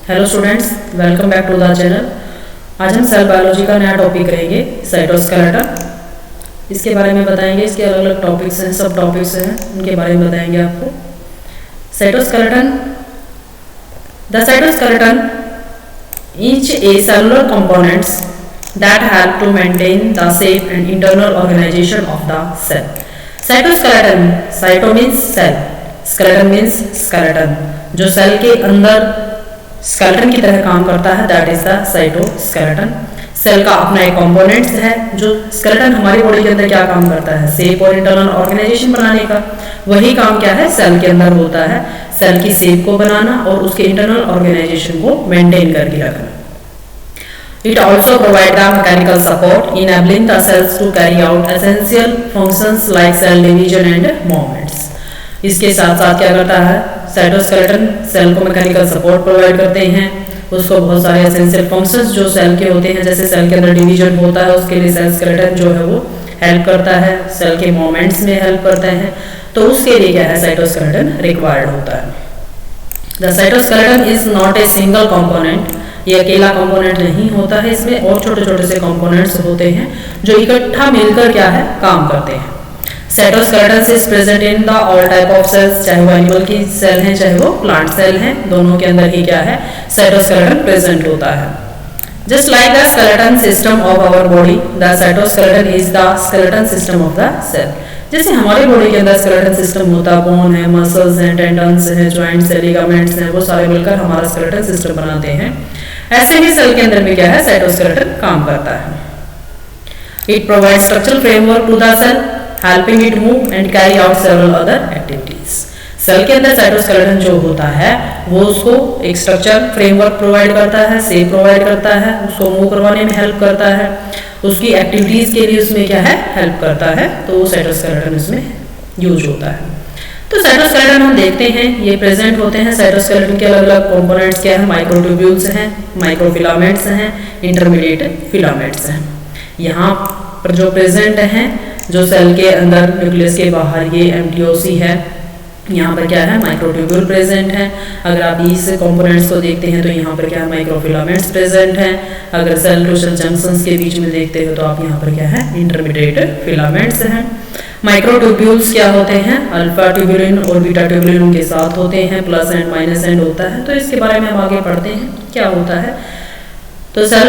Hello students, welcome back to the channel. आज हम cell biology का नया टॉपिक करेंगे, साइटोस्केलेटन। इसके बारे में बताएंगे, इसके अलग अलग टॉपिक्स हैं, सब टॉपिक्स हैं, उनके बारे में बताएंगे आपको। Cytoskeleton, the cytoskeleton each a cellular components that help to maintain the shape and internal organization of the cell. Cytoskeleton, cyto means cell, skeleton means skeleton, जो सेल के अंदर स्केलेटन की तरह काम करता है, that is the cytoskeleton. Cell का अपना एक कंपोनेंट्स है। जो स्केलेटन हमारी बॉडी के अंदर क्या काम करता है, शेप और इंटरनल ऑर्गेनाइजेशन बनाने का, वही काम क्या है सेल के अंदर होता है, सेल की शेप को बनाना और उसके इंटरनल ऑर्गेनाइजेशन को मेंटेन करके रखना। It also provide the mechanical support enabling the cells to carry out essential functions like cell division and movements. इसके साथ साथ क्या करता है साइटोस्केलेटन, सेल को मैकेनिकल सपोर्ट प्रोवाइड करते हैं, उसको बहुत सारे एसेंशियल फंक्शंस जो सेल के होते हैं, जैसे सेल के अंदर डिवीजन होता है उसके लिए सेल स्केलेटन जो है वो हेल्प करता है, सेल के मूवमेंट्स में हेल्प करते हैं, तो उसके लिए क्या है साइटोस्केलेटन रिक्वायर्ड होता है। The cytoskeleton is not a single component, ये अकेला कंपोनेंट नहीं होता है, इसमें और छोटे छोटे से कंपोनेंट्स होते हैं जो इकट्ठा मिलकर क्या है काम करते हैं। Cytoskeleton is present in the all type of cells, चाहे वो एनिमल की सेल हैं चाहे वो प्लांट सेल हैं, दोनों के अंदर ही क्या है साइटोस्केलेटन प्रेजेंट होता है। Just like the skeleton system of our body, the cytoskeleton is the skeleton system of the cell. जैसे हमारी बॉडी के अंदर स्केलेटन सिस्टम होता है, बोन है, मसल्स हैं, टेंडन्स हैं, जॉइंट्स हैं, लिगामेंट्स हैं, वो सारे मिलकर हमारा स्केलेटन सिस्टम बनाते हैं, ऐसे ही सेल के अंदर भी क्या है साइटोस्केलेटन काम करता है। It provide structural framework to the cell, helping it move and carry out several other activities. Cell के अंदर साइटोस्केलेटन जो होता है वो उसको एक स्ट्रक्चर फ्रेमवर्क प्रोवाइड करता है, शेप प्रोवाइड करता है, उसको मूव करवाने में हेल्प करता है, उसकी एक्टिविटीज के लिए उसमें क्या है हेल्प करता है, तो वो साइटोस्केलेटन उसमें यूज होता है। तो साइटोस्केलेटन हम देखते हैं ये प्रेजेंट होते हैं। साइटोस्केलेटन के अलग अलग कंपोनेंट्स क्या है, माइक्रोट्यूब्यूल्स हैं, माइक्रोफिलामेंट्स हैं, इंटरमीडिएट फिलामेंट्स हैं। यहाँ पर जो प्रेजेंट हैं, जो सेल के अंदर न्यूक्लियस के बाहर ये एमटीओसी है, यहाँ पर क्या है माइक्रोट्यूब्यूल प्रेजेंट है। अगर आप इस कंपोनेंट्स को देखते हैं तो यहाँ पर क्या है माइक्रोफिलामेंट्स प्रेजेंट हैं। अगर सेल टू सेल जंक्शंस के बीच में देखते हो तो आप यहाँ पर क्या है इंटरमीडिएट फिलामेंट्स हैं। माइक्रोट्यूब्यूल्स क्या होते हैं, अल्फा ट्यूबुलिन और बीटा ट्यूबुलिन उनके साथ होते हैं, प्लस एंड माइनस एंड होता है, तो इसके बारे में हम आगे पढ़ते हैं क्या होता है। तो सेल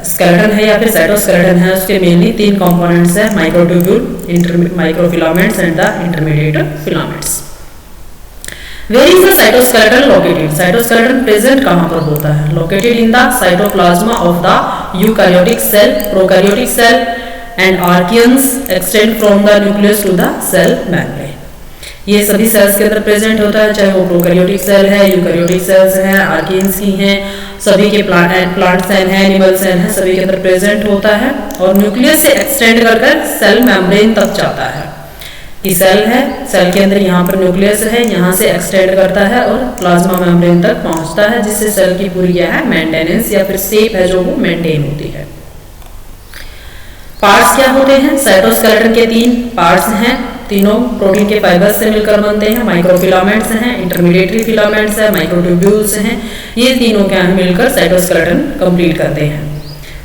स्केलेटन है या फिर साइटोस्केलेटन है, उसके मेनली तीन कंपोनेंट्स है, microtubule, microfilaments and the intermediate filaments. Where is the cytoskeleton located, cytoskeleton present कहाँ पर होता है, located in the cytoplasma of the eukaryotic cell, prokaryotic cell and archaeans extend from the nucleus to the cell membrane. ये सभी sales के अंदर present होता है, चाहे वो प्रोकैरियोटिक सेल है, यूकैरियोटिक सेल्स हैं, आर्कियंस की हैं, सभी के प्लांट सेल हैं, एनिमल सेल हैं, सभी के अंदर प्रेजेंट होता है और न्यूक्लियस से एक्सटेंड कर सेल मेम्ब्रेन तक जाता है। ये सेल है, सेल के अंदर यहाँ पर न्यूक्लियस है, यहाँ से एक्सटेंड करता है और प्लाज्मा मेम्ब्रेन तक पहुँचता है, जिससे सेल की पूरी क्या है मेंटेनेंस या फिर शेप है जो वो मेंटेन होती है। पार्ट्स क्या होते हैं, साइटोस्केलेटन के तीन पार्ट्स हैं, तीनों प्रोटीन के फाइबर्स से मिलकर बनते हैं, माइक्रोफिलामेंट्स हैं, इंटरमीडिएटरी फिलामेंट्स हैं, माइक्रोट्यूब्यूल्स हैं, ये तीनों क्या मिलकर साइटोस्केलेटन कंप्लीट करते हैं।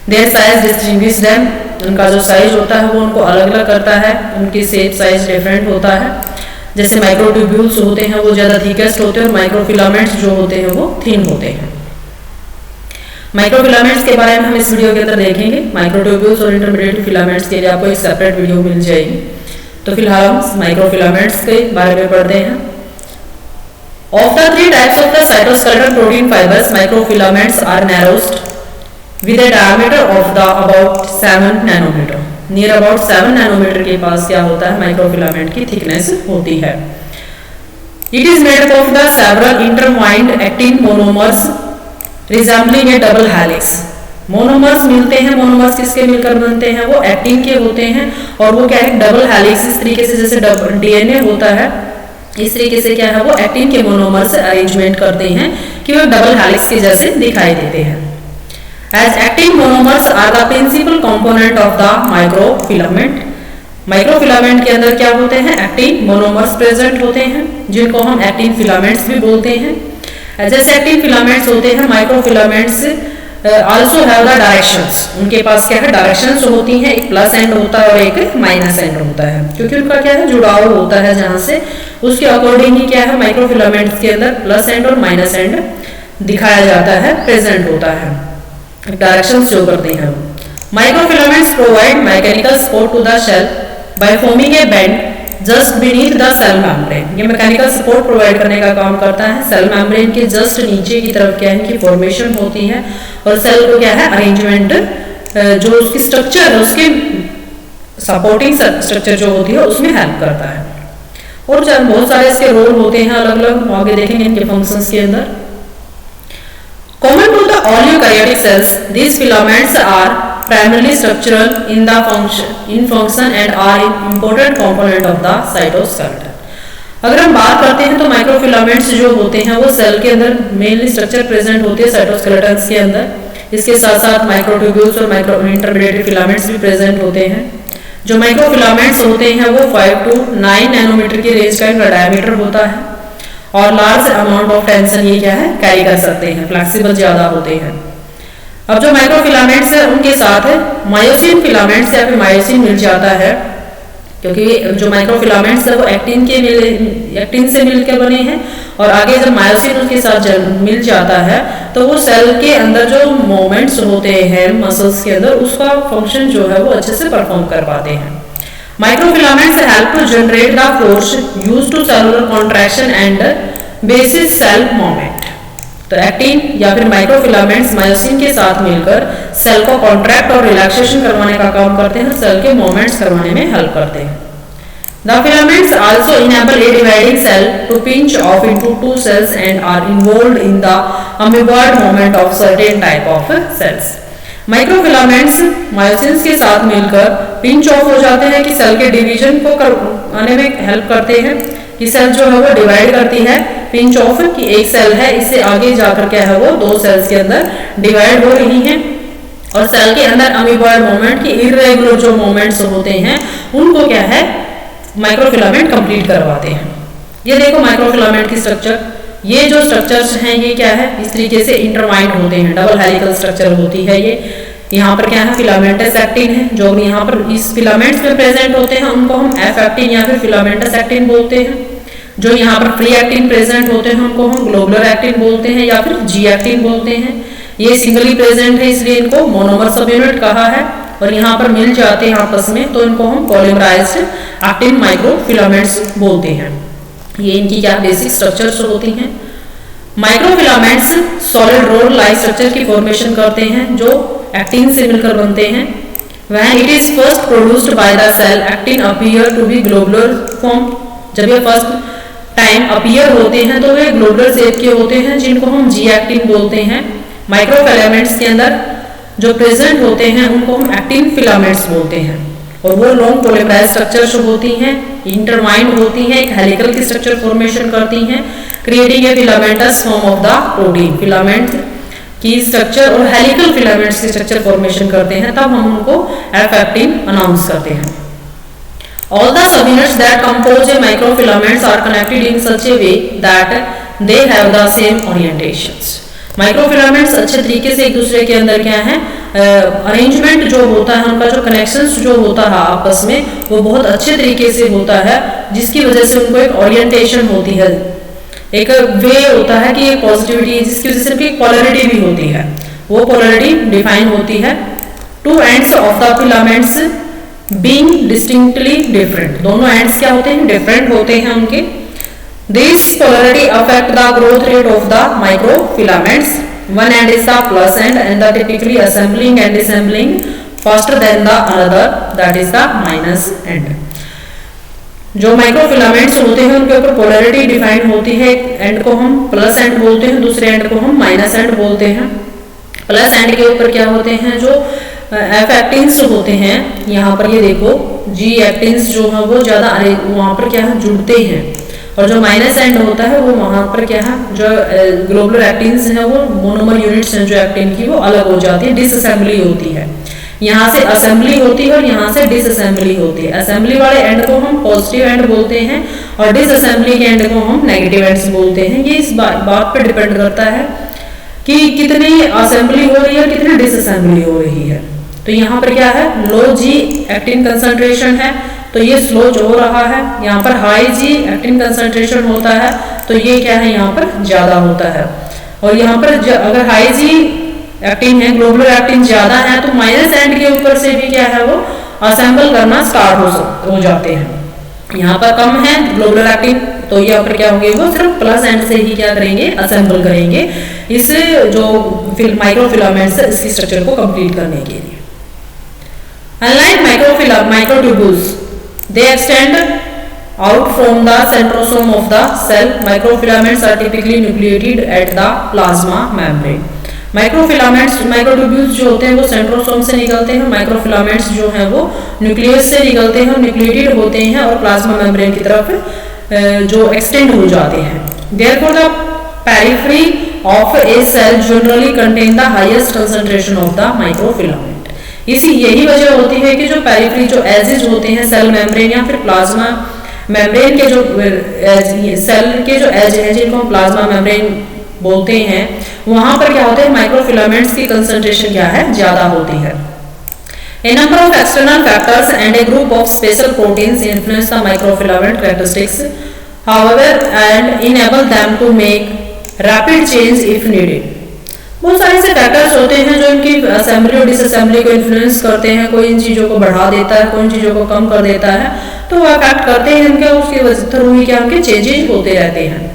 देयर साइज डिस्टिंग्विश देम, उनका जो साइज होता है वो उनको अलग अलग करता है, उनकी शेप साइज डिफरेंट होता है। जैसे माइक्रोट्यूब्यूल्स होते हैं वो ज़्यादा थिकेस्ट होते हैं और माइक्रोफिलामेंट्स जो होते हैं वो थिन होते हैं। माइक्रोफिलामेंट्स के बारे में हम इस वीडियो के अंदर देखेंगे। माइक्रोट्यूब्यूल्स और इंटरमीडिएट फिलामेंट्स के लिए आपको एक सेपरेट वीडियो मिल जाएगी। तो फिलहाल हम माइक्रोफिलामेंट्स के बारे में पढ़ते हैं। Of the three types of the cytoskeleton protein fibres, microfilaments are narrowest with a diameter of the about 7 nanometre. Near about 7 nanometre के पास क्या होता है माइक्रोफिलामेंट की थिकनेस होती है। It is made up of the several intertwined actin monomers resembling A double helix. Monomers मिलते हैं, मोनोमर्स किसके मिलकर बनते हैं, वो एक्टिन के होते हैं और वो क्या है डबल हेलिक्स, इस तरीके से जैसे डीएनए होता है इस तरीके से क्या है वो एक्टिन के मोनोमर्स अरेंजमेंट करते हैं कि वो डबल हेलिक्स के जैसे दिखाई देते हैं। As actin monomers are the principal component of the microfilament. Microfilament के अंदर क्या होते हैं एक्टिन मोनोमर्स प्रेजेंट होते हैं, जिनको हम एक्टिन फिलामेंट्स भी बोलते हैं। जैसे एक्टिन फिलामेंट्स होते हैं, micro filaments also have the directions, उनके पास क्या है डायरेक्शंस होती हैं, एक प्लस एंड होता है और एक माइनस एंड होता है, क्योंकि उनका क्या है जुड़ाव होता है जहां से, उसके अकॉर्डिंग ही क्या है माइक्रो फिलामेंट्स के अंदर प्लस एंड और माइनस एंड दिखाया जाता है, प्रेजेंट होता है, डायरेक्शंस शो करते हैं। Micro filaments provide mechanical support to the cell by forming a band just beneath the cell membrane, ये मैकेनिकल सपोर्ट प्रोवाइड करने का काम करता है, सेल मेम्ब्रेन के जस्ट नीचे की तरफ क्या है कि फॉर्मेशन होती है और सेल को क्या है अरेंजमेंट, जो उसकी स्ट्रक्चर है उसके सपोर्टिंग स्ट्रक्चर जो होती है उसमें हेल्प करता है। और बहुत सारे इसके रोल होते हैं अलग अलग, आगे देखेंगे इनके फंक्शंस के अंदर। Common to the all eukaryotic cells, these filaments are primarily structural in function and are an important component of the cytoskeleton। अगर हम बात करते हैं तो माइक्रोफिलामेंट्स जो होते हैं वो सेल के अंदर मेनली स्ट्रक्चर प्रेजेंट होते हैं साइटोस्केलेटन के अंदर, इसके साथ साथ माइक्रोट्यूब्यूल्स और माइक्रो इंटरमीडिएट फिलामेंट्स भी प्रेजेंट होते हैं। जो माइक्रोफिलामेंट्स होते हैं वो 5 to 9 नैनोमीटर की रेंज का इनका डायमीटर होता है और लार्ज अमाउंट ऑफ टेंशन ये क्या है कैरी कर सकते हैं, फ्लेक्सिबल ज्यादा होते हैं। अब जो माइक्रोफिलामेंट्स है उनके साथ मायोसिन फिलामेंट्स या फिर मायोसिन मिल जाता है, क्योंकि जो माइक्रोफिलामेंट्स है वो एक्टिन से मिलकर बने हैं और आगे जब मायोसिन उनके साथ मिल जाता है तो वो सेल के अंदर जो मूवमेंट्स होते हैं मसल्स के अंदर उसका फंक्शन जो है वो अच्छे से परफॉर्म कर पाते हैं। Microfilaments help to generate the force used to cellular contraction and basis cell movement. तो एक्टिन या फिर माइक्रोफिलामेंट्स मायोसिन के साथ मिलकर सेल को कॉन्ट्रैक्ट और रिलैक्सेशन करवाने का काम करते हैं, सेल के मूवमेंट्स करवाने में हेल्प करते हैं। The filaments also enable a dividing cell to pinch off into two cells and are involved in the amoeboid movement of certain type of cells। Microfilaments myosins के साथ मिलकर पिंच ऑफ हो जाते हैं कि सेल के डिवीजन को आने में हेल्प करते हैं, कि सेल जो है वो डिवाइड करती है, पिंच ऑफ कि एक सेल है इससे आगे जाकर क्या है वो दो सेल्स के अंदर डिवाइड हो रही हैं और सेल के अंदर अमीबॉइड मूवमेंट की इरेगुलर जो मूवमेंट्स होते हैं उनको क्या है माइक्रोफिलामेंट कंप्लीट करवाते हैं। ये देखो माइक्रोफिलामेंट की स्ट्रक्चर, ये जो स्ट्रक्चर्स हैं ये क्या है इस तरीके से इंटरवाइंड होते हैं, डबल हेलिकल स्ट्रक्चर होती है ये। यहाँ पर क्या है फिलामेंटस एक्टिन है जो यहाँ पर इस फिलामेंट्स में प्रेजेंट होते हैं उनको हम एफ एक्टिन या फिर फिलामेंटस एक्टिन बोलते हैं। जो यहाँ पर फ्री एक्टिन प्रेजेंट होते हैं उनको हम ग्लोबुलर एक्टिन बोलते हैं या फिर जी एक्टिन बोलते हैं। ये सिंगली प्रेजेंट है इसलिए इनको मोनोमर सब यूनिट कहा है और यहाँ पर मिल जाते हैं आपस में तो इनको हम पॉलीमराइज्ड एक्टिन माइक्रोफिलामेंट्स बोलते हैं। ये इनकी क्या बेसिक स्ट्रक्चर्स होती हैं। Microfilaments solid role like structure की फॉर्मेशन करते हैं जो एक्टिन से मिलकर बनते हैं। When it is first produced by the cell, actin appear to be globular form। जब ये फर्स्ट टाइम अपीयर होते हैं तो वे ग्लोबुलर शेप के होते हैं जिनको हम जी एक्टिन बोलते हैं। माइक्रोफिलामेंट्स के अंदर जो प्रेजेंट होते हैं उनको हम एक्टिन फिलामेंट्स बोलते हैं और वो लॉन्ग पॉलीमराइज स्ट्रक्चर होती हैं, इंटरवाइंड होती हैं, एक हेलिकल की स्ट्रक्चर फॉर्मेशन करती हैं, creating a filamentous form of the protein. Filament की स्ट्रक्चर और हेलिकल फिलामेंट्स की स्ट्रक्चर फॉर्मेशन करते हैं तब हम उनको एफ एक्टिन अनाउंस करते हैं। All the subunits that compose a microfilaments are connected in such a way that they have the same orientations। Microfilaments अच्छे तरीके से एक दूसरे के अंदर क्या है अरेंजमेंट जो होता है उनका जो कनेक्शंस जो होता है आपस में वो बहुत अच्छे तरीके से होता है जिसकी वजह से उनको एक ओरिएंटेशन होती है, एक वे होता है कि पॉजिटिविटी जिसकी वजह से उनकी पोलैरिटी भी होती है, वो पोलैरिटी डिफाइन होती है। Two ends of the filaments being distinctly different, दोनों एंड्स क्या होते हैं डिफरेंट होते हैं उनके। This polarity affect the growth rate of the microfilaments. One end is the plus end the typically assembling and disassembling faster than the another that is the minus end. जो microfilaments होते हैं उनके ऊपर polarity define होती है, एक and को हम प्लस एंड बोलते हैं, दूसरे एंड को हम माइनस एंड बोलते हैं। प्लस एंड के ऊपर क्या होते हैं जो एफ एक्टिन्स होते हैं, यहाँ पर ये देखो जी एक्टिन्स जो है वो ज्यादा वहाँ पर क्या है जुड़ते हैं और जो माइनस एंड होता है वो वहाँ पर क्या है जो ग्लोबुलर एक्टिन्स है वो मोनोमर यूनिट्स हैं जो एक्टिन की वो अलग हो जाती है, डिसअसेंबली होती है। यहाँ से असेंबली होती है और यहाँ से डिसअसेंबली होती है। असेंबली वाले एंड को हम पॉजिटिव एंड बोलते हैं और डिसअसेंबली के एंड को हम नेगेटिव एंड्स बोलते हैं। ये इस बात पे डिपेंड करता है कि कितनी असेंबली हो रही है और कितनी डिसअसेंबली हो रही है। तो यहाँ पर क्या है, लो जी एक्टिन कंसंट्रेशन है तो ये स्लो हो रहा है। यहाँ पर हाई जी एक्टिन कंसंट्रेशन होता है तो ये क्या है, यहाँ पर ज्यादा होता है। और यहाँ पर अगर हाई जी एक्टिन है, ग्लोबुलर एक्टिन ज्यादा है तो माइनस एंड के ऊपर से भी क्या है वो असेंबल करना स्टार्ट हो जाते हैं। यहाँ पर कम है ग्लोबुलर एक्टिन तो यहाँ पर क्या होंगे, वो सिर्फ प्लस एंड से ही क्या करेंगे, असेंबल करेंगे इस जो माइक्रोफिलामेंट्स है इसकी स्ट्रक्चर को कंप्लीट करने के लिए। Unlike microtubules, they extend out from the centrosome of the cell. Microfilaments are typically nucleated at the plasma membrane. Microtubules जो होते हैं वो सेंट्रोसोम से निकलते हैं, माइक्रोफिलामेंट्स जो हैं वो न्यूक्लियस से निकलते हैं, न्यूक्लिएटेड होते हैं और प्लाज्मा मेम्ब्रेन की तरफ जो एक्सटेंड हो जाते हैं। Therefore, the periphery of a cell generally contain the highest concentration of the microfilament. इसी यही वजह होती है कि जो पेरिफेरी जो एजेज होते हैं सेल मेम्ब्रेन या फिर प्लाज्मा मेम्ब्रेन के जो सेल के जो एज हैं जिनको हम प्लाज्मा मेम्ब्रेन बोलते हैं, वहां पर क्या होते हैं, माइक्रोफिलामेंट्स की कंसंट्रेशन क्या है, ज्यादा होती है। A number of external factors and a group of special proteins influence the microfilament characteristics, however, and enable them to make rapid change if needed. बहुत सारे से फैक्टर्स होते हैं जो इनकी असेंबली और डिसअसेंबली को इन्फ्लुएंस करते हैं। कोई इन चीजों को बढ़ा देता है, कोई इन चीजों को कम कर देता है, तो वो अफेक्ट करते हैं इनके, उसके थ्रू ही क्या उनके चेंजेस होते रहते हैं।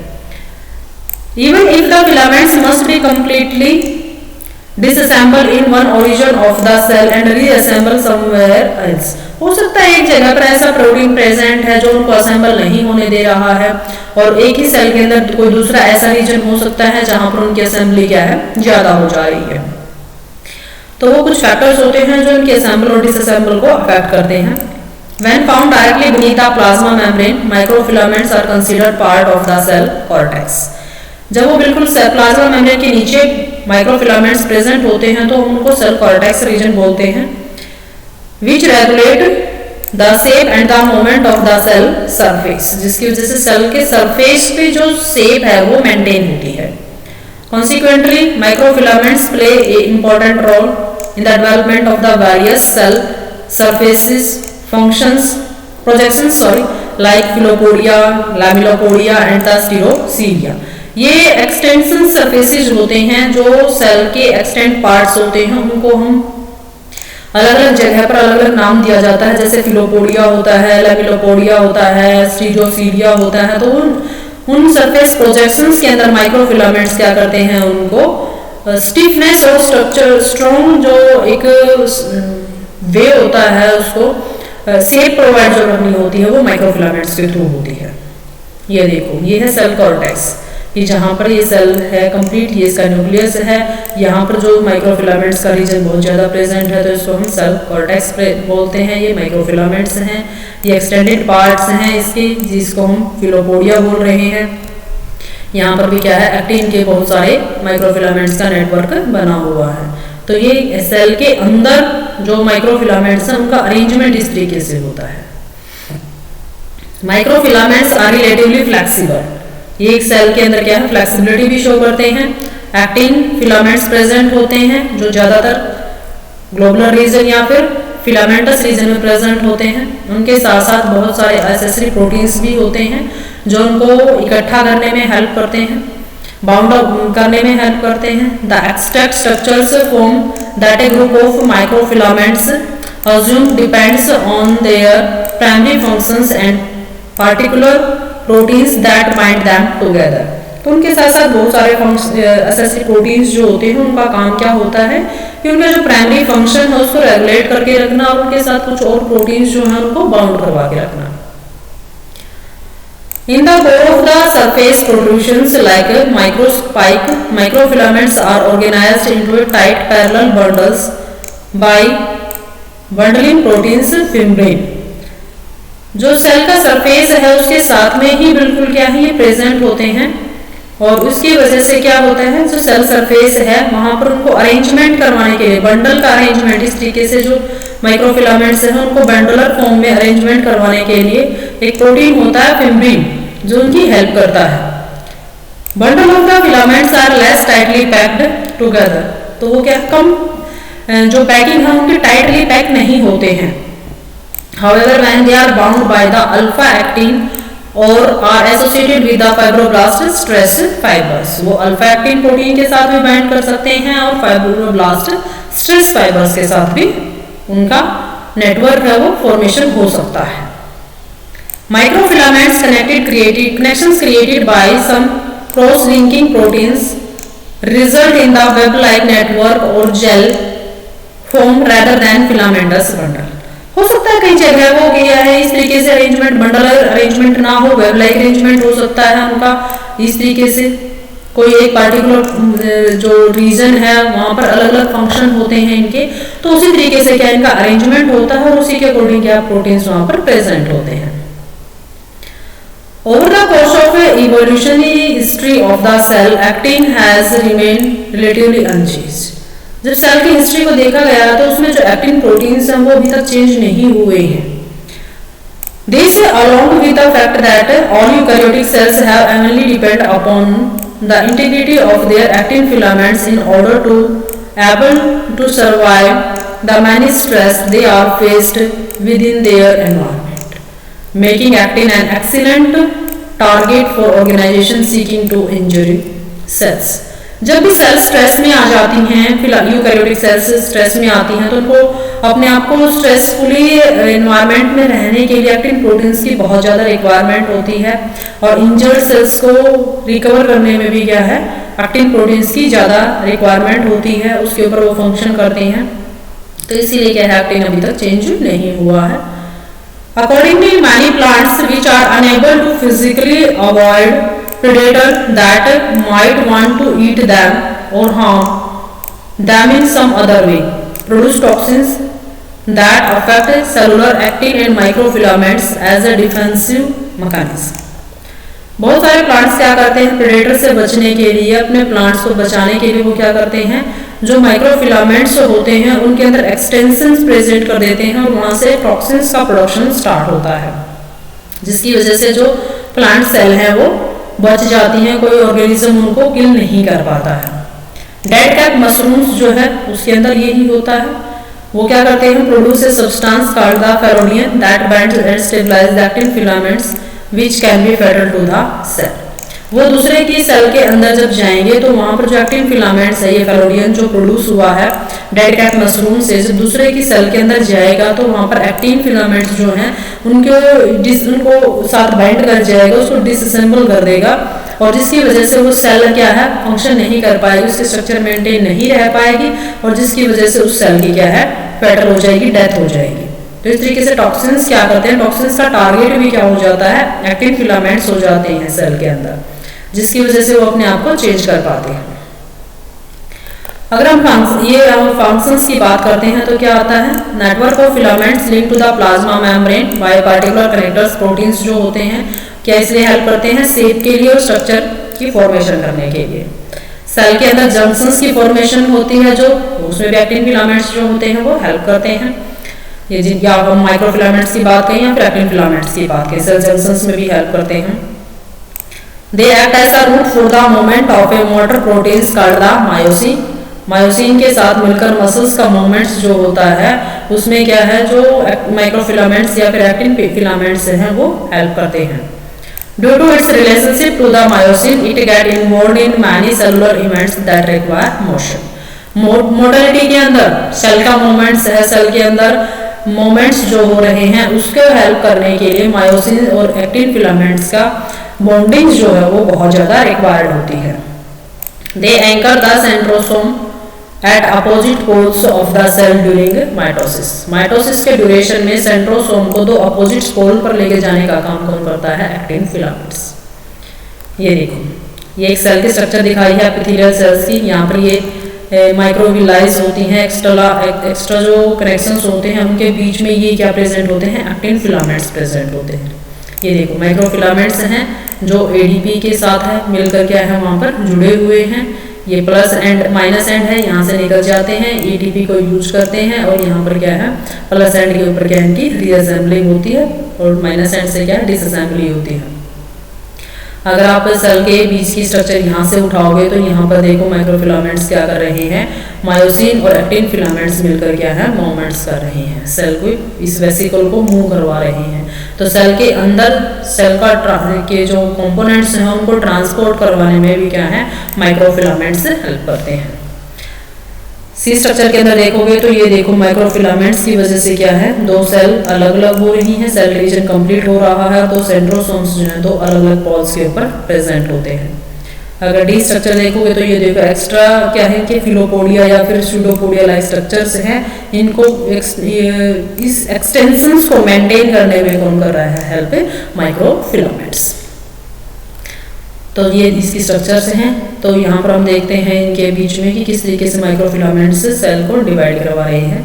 Even if the filaments must be completely disassemble in one origin of the cell and reassemble somewhere else. हो सकता है एक जगह पर ऐसा प्रोटीन प्रेजेंट है जो उनको असेंबल नहीं होने दे रहा है और एक ही सेल के अंदर कोई दूसरा ऐसा रीजन हो सकता है जहां पर उनकी असेंबली क्या है, ज्यादा हो जा रही है। तो वो कुछ फैक्टर्स होते हैं जो इनके असेंबल और डिसअसेंबल को अफेक्ट करते हैं। When found directly beneath the plasma membrane, microfilaments are considered part of the cell cortex. जब वो बिल्कुल प्लाज्मा मेम्ब्रेन के नीचे माइक्रोफिलामेंट्स प्रेजेंट होते हैं तो उनको सेल कॉर्टेक्स रीजन बोलते हैं, which regulate the shape and the movement of the cell surface, जिसकी वजह से सेल के सरफेस पे जो शेप है वो मेंटेन होती है। Consequently, microfilaments play a important role in the development of the various cell surfaces projections like filopodia, lamellipodia and the stereocilia. ये एक्सटेंशन सरफेसेस होते हैं जो सेल के एक्सटेंड पार्ट्स होते हैं, उनको हम अलग अलग जगह पर अलग अलग नाम दिया जाता है, जैसे फिलोपोडिया होता है, लैमेलिपोडिया होता है, स्टीरियोसीलिया होता है। तो उन सरफेस प्रोजेक्शंस के अंदर माइक्रोफिलामेंट्स क्या करते हैं, उनको स्टिफनेस और स्ट्रक्चर स्ट्रॉन्ग जो एक वे होता है उसको शेप प्रोवाइड जो करनी होती है वो माइक्रोफिलामेंट्स के थ्रू होती है। ये देखो, ये है सेल कॉर्टेक्स कि जहाँ पर ये सेल है कंप्लीट, ये इसका न्यूक्लियस है, यहाँ पर जो माइक्रोफिलामेंट्स का रीजन बहुत ज़्यादा प्रेजेंट है तो इसको हम सेल कॉर्टेक्स बोलते हैं। ये माइक्रोफिलामेंट्स हैं, ये एक्सटेंडेड पार्ट्स हैं इसके, जिसको हम फिलोपोडिया बोल रहे हैं। यहाँ पर भी क्या है, एक्टिन के बहुत सारे माइक्रोफिलामेंट्स का नेटवर्क बना हुआ है। तो ये सेल के अंदर जो माइक्रोफिलामेंट्स हैं उनका अरेंजमेंट इस तरीके से होता है। माइक्रोफिलामेंट्स आर रिलेटिवली फ्लेक्सिबल, ये एक सेल के अंदर क्या है, फ्लेक्सिबिलिटी भी शो करते हैं। एक्टिन फिलामेंट्स प्रेजेंट होते हैं जो ज्यादातर ग्लोबुलर रीजन या फिर फिलामेंटस रीजन में प्रेजेंट होते हैं। उनके साथ साथ बहुत सारे एसेसरी प्रोटीन्स भी होते हैं जो उनको इकट्ठा करने में हेल्प करते हैं, बाउंड अप करने में हेल्प करते हैं। The extract structures form that A group of microfilaments assume depends on their primary functions and particular proteins that bind them together. तो उनके साथ साथ बहुत सारे एसेसरी प्रोटीन्स जो होते हैं उनका काम क्या होता है कि उनका जो प्राइमरी फंक्शन है उसको रेगुलेट करके रखना और उनके साथ कुछ और प्रोटीन्स जो है उनको बाउंड करवा के रखना। In the core of the surface protrusions like microspike, microfilaments are organized into tight parallel bundles by bundling proteins membrane. जो सेल का सरफेस है उसके साथ में ही बिल्कुल क्या है ये प्रेजेंट होते हैं और उसकी वजह से क्या होता है, जो सेल सरफेस है वहां पर उनको अरेंजमेंट करवाने के लिए, बंडल का अरेंजमेंट, इस तरीके से जो माइक्रोफिलामेंट्स हैं उनको बंडलर फॉर्म में अरेंजमेंट करवाने के लिए एक प्रोटीन होता है फिब्रिन, जो उनकी हेल्प करता है। Bundle of the filaments are less tightly packed together, तो वो क्या कम, जो पैकिंग है उनके टाइटली पैक नहीं होते हैं। However, when they are bound by the alpha actin और are associated with the fibroblast stress fibers, वो अल्फा एक्टिन प्रोटीन के साथ भी बाइंड कर सकते हैं और फाइब्रोब्लास्ट स्ट्रेस फाइबर्स के साथ भी उनका नेटवर्क है वो फॉर्मेशन हो सकता है। Microfilaments connections created by some cross-linking proteins result in the web-like network or gel form rather than filamentous bundle। हो सकता है कई जगह वो गया है इस तरीके से अरेंजमेंट, बंडल अरेंजमेंट ना हो, वेब लाइक अरेंजमेंट हो सकता है उनका, इस तरीके से कोई एक पार्टिकुलर जो रीजन है वहां पर अलग अलग फंक्शन होते हैं इनके, तो उसी तरीके से क्या इनका अरेंजमेंट होता है और उसी के अकॉर्डिंग क्या प्रोटीन्स वहां पर प्रेजेंट होते हैं। Over the course of evolutionary history of the cell, actin has remained relatively unchanged. जब सेल की हिस्ट्री को देखा गया तो उसमें जो एक्टिन प्रोटीन्स हैं वो अभी तक चेंज नहीं हुए हैं। This along with the fact that all eukaryotic cells have only depend upon the integrity of their actin filaments in order to able to survive the many stress they are faced within their environment, making actin an excellent target for organization seeking to injure cells। जब भी cell stress में आ जाती हैं, eukaryotic cells stress में आती हैं, तो उनको अपने आप को स्ट्रेसफुली एनवायरनमेंट में रहने के लिए एक्टिन प्रोटीन्स की बहुत ज़्यादा रिक्वायरमेंट होती है और इंजर्ड सेल्स को रिकवर करने में भी क्या है एक्टिन प्रोटीन्स की ज़्यादा रिक्वायरमेंट होती है, उसके ऊपर वो फंक्शन करते हैं। तो इसीलिए क्या है एक्टिन अभी तक चेंज नहीं हुआ है। Accordingly, many plants which are unable to physically avoid predator that might want to eat them or harm them in some other way produce toxins that affect cellular actin and microfilaments as a defensive mechanism। बहुत सारे plants क्या करते हैं, predator से बचने के लिए, अपने प्लांट्स को बचाने के लिए वो क्या करते हैं, जो माइक्रोफिलामेंट्स होते हैं उनके अंदर एक्सटेंशंस प्रेजेंट कर देते हैं और वहां से टॉक्सिन्स का प्रोडक्शन स्टार्ट होता है, जिसकी वजह से जो प्लांट सेल हैं वो बच जाती हैं, कोई ऑर्गेनिज्म उनको किल नहीं कर पाता है। डेड कैट मशरूम्स जो है उसके अंदर यही होता है, वो क्या करते हैं, produce a substance called the pheronian that binds and stabilize the actin filaments which can be fatal to the cell. वो दूसरे की सेल के अंदर जब जाएंगे तो वहां पर जो एक्टिन फिलामेंट्स है, ये फेरोनियन जो प्रोड्यूस हुआ है डेड कैट मशरूम से, जब दूसरे की सेल के अंदर जाएगा तो वहां पर एक्टिन फिलामेंट्स जो हैं उनको साथ बाइंड कर जाएगा, उसको डिसअसेंबल कर देगा और जिसकी वजह से वो सेल क्या है फंक्शन नहीं कर पाएगी, उसकी स्ट्रक्चर मेंटेन नहीं रह पाएगी और जिसकी वजह से उस सेल की क्या है फेटल हो जाएगी, डेथ हो जाएगी। तो इस तरीके से टॉक्सिन्स क्या करते हैं, टॉक्सिन्स का टारगेट भी क्या हो जाता है, एक्टिन फिलामेंट्स हो जाते हैं सेल के अंदर, जिसकी वजह से वो अपने आप को चेंज कर पाते हैं। अगर हम फंक्शंस की बात करते हैं तो क्या आता है, network of filaments link to the plasma membrane by particular connectors. Proteins जो होते हैं क्या इसलिए हेल्प करते हैं, शेप के लिए और स्ट्रक्चर की फॉर्मेशन करने के लिए। सेल के अंदर जंक्शंस की फॉर्मेशन होती है, जो उसमें भी एक्टिन फिलामेंट्स जो होते हैं वो हेल्प करते हैं। ये या हम माइक्रोफिलामेंट्स की बात करें या फिर एक्टिन फिलामेंट्स की बात करें, सेल जंक्शंस में भी हेल्प करते हैं। They act as a root for the movement of a motor proteins called the myosin। Myosin के साथ मिलकर मसल्स का मूवमेंट्स जो होता है उसमें क्या है, जो माइक्रोफिलामेंट्स या फिर एक्टिन फिलामेंट्स हैं वो हेल्प करते हैं। Due to its relationship to the myosin it get involved in many cellular events that require motion. Motility के अंदर सेल का मूवमेंट्स है, सेल के अंदर मूवमेंट्स जो हो रहे हैं उसको हेल्प करने के लिए मायोसिन और एक्टिन फिलामेंट्स का बॉन्डिंग जो है वो बहुत ज़्यादा रिक्वायर्ड होती है। They anchor the centrosome at opposite poles of the cell during mitosis. Mitosis के ड्यूरेशन में सेंट्रोसोम को दो अपोजिट पोल पर लेके जाने का काम कौन करता है, एक्टिन फिलामेंट्स। ये देखो, ये एक सेल की स्ट्रक्चर दिखाई है एपिथेलियल सेल्स की। यहाँ पर ये माइक्रोविलाइज होती हैं, एक्स्ट्रा जो कनेक्शंस होते हैं उनके बीच में ये क्या प्रेजेंट होते हैं, एक्टिन फिलामेंट्स प्रेजेंट होते हैं। ये देखो माइक्रोफिलामेंट्स हैं, जो ADP के साथ है मिलकर क्या है वहाँ पर जुड़े हुए हैं। ये प्लस एंड माइनस एंड है, यहाँ से निकल जाते हैं, ATP को यूज करते हैं और यहाँ पर क्या है प्लस एंड के ऊपर क्या है इनकी रीअसेंबलिंग होती है और माइनस एंड से क्या है डिसअसेंबली होती है। अगर आप सेल के बीच की स्ट्रक्चर यहाँ से उठाओगे तो यहाँ पर देखो माइक्रोफिलामेंट्स क्या कर रहे हैं, मायोसिन और एक्टिन फिलामेंट्स मिलकर क्या है मूवमेंट्स कर रहे हैं, सेल को इस वेसिकल को मूव करवा रहे हैं। तो सेल के अंदर सेल का के जो कंपोनेंट्स हैं उनको ट्रांसपोर्ट करवाने में भी क्या है माइक्रोफिलामेंट्स हेल्प करते हैं। सी स्ट्रक्चर के अंदर देखोगे तो ये देखो माइक्रोफिलामेंट्स की वजह से क्या है दो सेल अलग अलग हो रही हैं, सेल डिवीजन कंप्लीट हो रहा है, तो सेंट्रोसोम्स जो है दो अलग अलग पॉल्स के ऊपर प्रेजेंट होते हैं। अगर डी स्ट्रक्चर देखोगे तो ये देखो एक्स्ट्रा क्या है कि फिलोपोडिया या फिर स्यूडोपोडिया लाइक स्ट्रक्चर्स हैं, इनको इस एक्सटेंशंस को मेंटेन करने में कौन कर रहा है हेल्प माइक्रोफिलामेंट्स। तो ये इसकी स्ट्रक्चर्स हैं। तो यहाँ पर हम देखते हैं इनके बीच में कि किस तरीके से माइक्रोफिलामेंट्स सेल को डिवाइड करवा रहे हैं।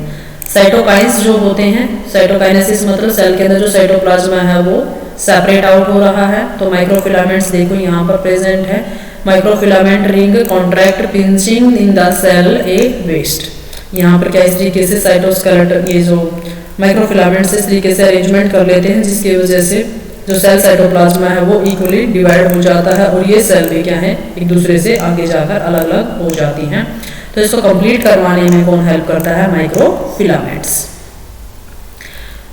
साइटोकाइन्स जो होते हैं, साइटोकाइनेसिस मतलब सेल के अंदर जो साइटोप्लाज्मा है वो सेपरेट आउट हो रहा है, तो माइक्रोफिलामेंट्स देखो यहाँ पर प्रेजेंट है। Microfilament ring contract pinching in the cell a waist. यहाँ पर क्या इस तरीके से साइटोस्केलेटन ये जो माइक्रोफिलामेंट्स इस तरीके से अरेंजमेंट कर लेते हैं जिसकी वजह से जो सेल साइटोप्लाज्मा है वो इक्वली डिवाइड हो जाता है और ये सेल भी क्या है एक दूसरे से आगे जाकर अलग अलग हो जाती हैं। तो इसको कंप्लीट करवाने में कौन हेल्प करता है microfilaments.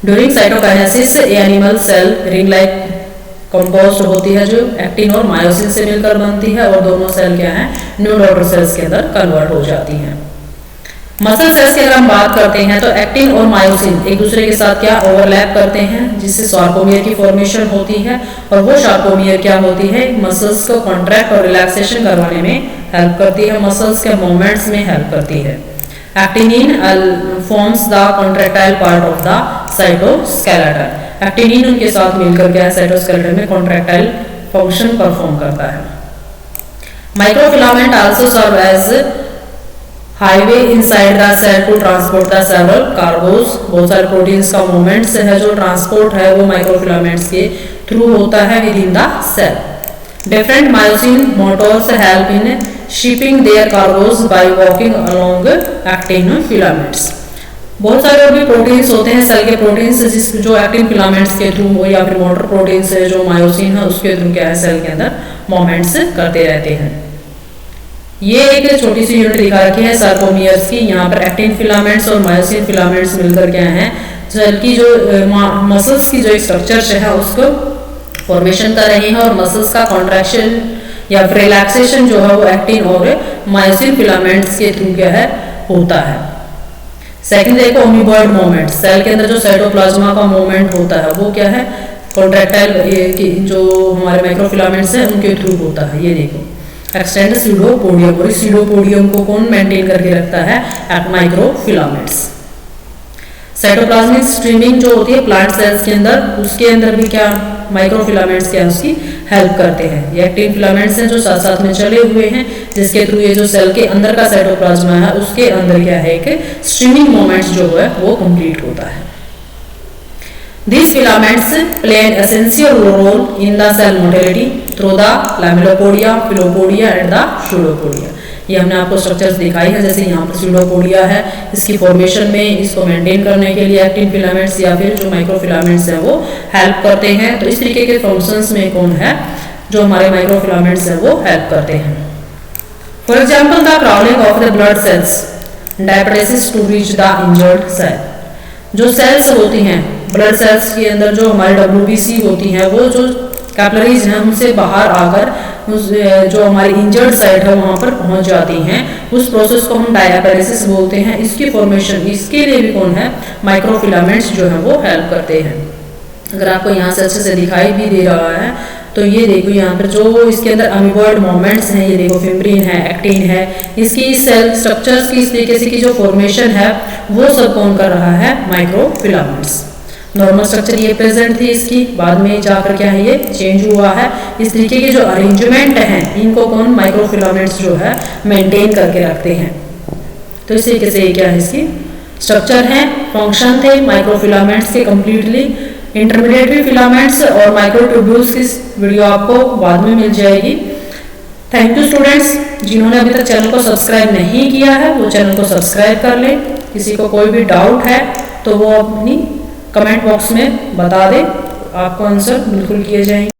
During cytokinesis a animal cell ring like composed होती है जो एक्टिन और मायोसिन से मिलकर बनती है और दोनों सेल क्या है न्यू डॉटर सेल्स के अंदर कन्वर्ट हो जाती हैं। मसल सेल्स की अगर हम बात करते हैं तो एक्टिन और मायोसिन एक दूसरे के साथ क्या ओवरलैप करते हैं जिससे सार्कोमियर की फॉर्मेशन होती है और वो सार्कोमियर क्या होती है मसल्स को कॉन्ट्रैक्ट और रिलैक्सेशन करवाने में हेल्प करती है, मसल्स के मूवमेंट्स में हेल्प करती है। Actinin forms the contractile part of the cytoskeleton. Actinin उनके साथ मिलकर क्या साइटोस्केलेटन में कॉन्ट्रैक्टाइल फंक्शन परफॉर्म करता है। Microfilament also serve as highway inside the cell to transport the several cargoes. बहुत सारे प्रोटीन्स का मूवमेंट्स है जो ट्रांसपोर्ट है वो माइक्रोफिलामेंट्स के थ्रू होता है within the cell. Different myosin motors help in shipping their cargoes by walking along actin filaments. बहुत सारे और भी प्रोटीन्स होते हैं सेल के प्रोटीन्स जिस जो एक्टिन फिलामेंट्स के थ्रू हो या फिर मोटर प्रोटीन्स है जो मायोसिन है उसके थ्रू क्या है सेल के अंदर मूवमेंट्स करते रहते हैं। ये एक छोटी सी यूनिट दिखा रखी है सार्कोमियर्स की। यहाँ पर एक्टिन फिलामेंट्स और मायोसिन फिलामेंट्स मिलकर क्या है सेल की जो मसल्स की जो स्ट्रक्चर है उसको फॉर्मेशन कर रहे हैं और मसल्स का कॉन्ट्रैक्शन या रिलैक्सेशन जो है वो एक्टिन और मायोसिन फिलामेंट्स के थ्रू क्या है होता है। सेकंड देखो अमीबॉइड मूवमेंट, सेल के अंदर जो साइटोप्लाज्मा का मूवमेंट होता है वो क्या है कॉन्ट्रैक्टाइल जो हमारे माइक्रोफिलामेंट्स हैं उनके थ्रू होता है। ये देखो एक्सटेंड स्यूडोपोडियम और इस स्यूडोपोडियम को कौन मेंटेन करके रखता है माइक्रोफिलामेंट्स। साइटोप्लाज्मिक स्ट्रीमिंग जो होती है प्लांट सेल्स के अंदर उसके अंदर भी क्या माइक्रोफिलामेंट्स क्या उसकी हेल्प करते हैं। ये एक्टिन फिलामेंट्स हैं जो साथ साथ में चले हुए हैं जिसके थ्रू ये जो सेल के अंदर का साइटोप्लाज्मा है उसके अंदर क्या है एक स्ट्रीमिंग मूवमेंट्स जो है वो कंप्लीट होता है। These filaments play an essential role in the cell motility through the lamellopodia, filopodia and the pseudopodia। ये हमने आपको स्ट्रक्चर्स दिखाई है जैसे यहाँ पर स्यूडोपोडिया है, इसकी फॉर्मेशन में इसको मेंटेन करने के लिए एक्टिन फिलामेंट्स या फिर जो माइक्रोफिलामेंट्स हैं वो हेल्प करते हैं। तो इस तरीके के फंक्शंस में कौन है जो हमारे माइक्रोफिलामेंट्स हैं वो हेल्प करते हैं। For example the crowding of the blood cells diapedesis to reach the injured cell. जो सेल्स होती हैं ब्लड सेल्स के अंदर जो हमारी WBC होती हैं वो जो कैपिलरीज हैं उनसे बाहर आकर जो हमारी इंजर्ड साइट है वहाँ पर पहुँच जाती हैं, उस प्रोसेस को हम डायपरेसिस बोलते हैं। इसकी फॉर्मेशन इसके लिए भी कौन है माइक्रोफिलामेंट्स जो है वो हेल्प करते हैं। अगर आपको यहाँ से अच्छे से दिखाई भी दे रहा है तो ये देखो यहाँ पर जो इसके अंदर अमीबॉइड मूवमेंट्स हैं, ये देखो फिम्ब्रिन है, एक्टिन है, इसकी सेल स्ट्रक्चर्स की इस तरीके से की जो फॉर्मेशन है वो सब कौन कर रहा है माइक्रोफिलामेंट्स। नॉर्मल स्ट्रक्चर ये प्रेजेंट थी इसकी, बाद में जाकर क्या है ये चेंज हुआ है। इस तरीके के जो अरेंजमेंट हैं इनको कौन माइक्रोफिलामेंट्स जो है मेंटेन करके रखते हैं। तो इस तरीके से ये क्या है इसकी स्ट्रक्चर है, फंक्शन थे माइक्रोफिलामेंट्स के कम्प्लीटली इंटरमीडिएटरी फिलामेंट्स और माइक्रोट्यूब्यूल्स की वीडियो आपको बाद में मिल जाएगी। थैंक यू स्टूडेंट्स, जिन्होंने अभी तक चैनल को सब्सक्राइब नहीं किया है वो चैनल को सब्सक्राइब कर लें। किसी को कोई भी डाउट है तो वो अपनी कमेंट बॉक्स में बता दे, आपको आंसर बिल्कुल किए जाएंगे।